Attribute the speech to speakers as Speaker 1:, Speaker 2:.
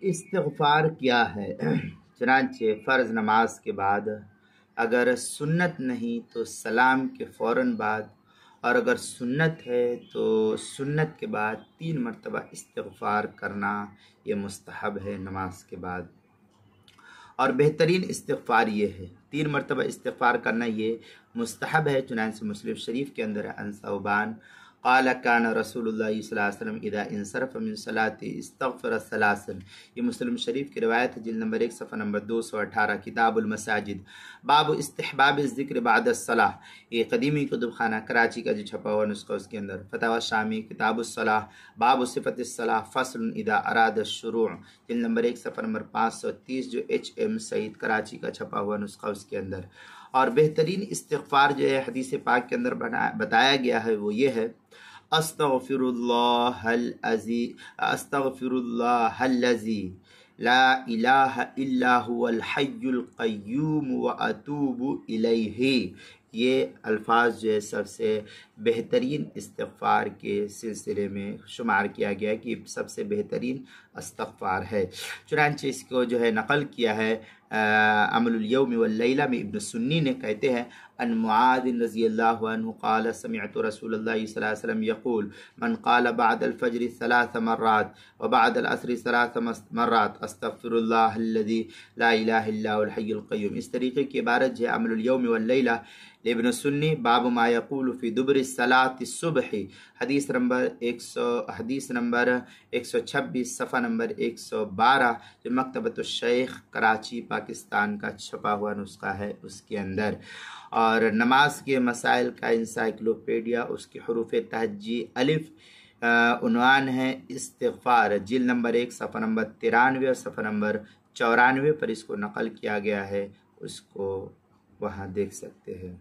Speaker 1: استغفار کیا ہے؟ چنانچہ فرض نماز کے بعد، اگر سنت نہیں تو سلام کے فوراً بعد، اور اگر سنت ہے تو سنت کے بعد 3 مرتبہ استغفار کرنا یہ مستحب ہے نماز کے بعد۔ اور بہترین استغفار یہ ہے، 3 مرتبہ استغفار کرنا یہ مستحب ہے۔ چنانچہ مسلم شریف کے اندر عن ثوبان قال کان رسول اللہ صلی اللہ علیہ وسلم اذا انصرف من صلاۃ استغفر ثلاثا، یہ مسلم شریف کی روایت ہے، جلد نمبر 1 صفحہ نمبر 218، کتاب المساجد، باب استحباب الذکر بعد الصلاۃ، یہ قدیمی کتب خانہ کراچی کا جو چھپا ہوا نسخہ اس کے اندر، فتاوی شامی کتاب الصلاۃ، باب صفت الصلاۃ فصل اذا اراد الشروع، جلد نمبر 1 صفحہ نمبر 530 جو HM سعید کراچی کا چھپا ہوا نسخہ اس کے اندر۔ اور بہترین استغفار جو ہے حدیث پاک کے اندر بتایا گیا ہے وہ یہ ہے، استغفر اللہ الذی لا الہ الا هو الحی القیوم واتوب الیہ۔ یہ الفاظ جو ہے سب سے بہترین استغفار کے سلسلے میں شمار کیا گیا کہ سب سے بہترین استغفار ہے۔ چنانچہ اس کو جو ہے نقل کیا ہے عمل الیوم واللیلہ میں ابن سنی نے، کہتے ہیں ان معاذ رضی اللہ عنہ قال سمعت رسول اللہ صلی اللہ علیہ وسلم یقول من قال بعد الفجر 3 مرات وبعد العصر 3 مرات استغفر اللہ الذی لا الہ الا هو الحی القیوم۔ اس طریقے کی عبارت جو ہے عمل الیوم واللیلہ ابن سنی، باب ما یقول فی دبر الصلاۃ الصبح، حدیث نمبر 126 صفحہ نمبر 112 جو مکتبۃ الشیخ کراچی پاکستان کا چھپا ہوا نسخہ ہے اس کے اندر۔ اور نماز کے مسائل کا انسائکلوپیڈیا، اس کے حروف تہجی الف، عنوان ہے استغفار، جلد نمبر 1 صفحہ نمبر 93 اور صفحہ نمبر 94 پر اس کو نقل کیا گیا ہے، اس کو وہاں دیکھ سکتے ہیں۔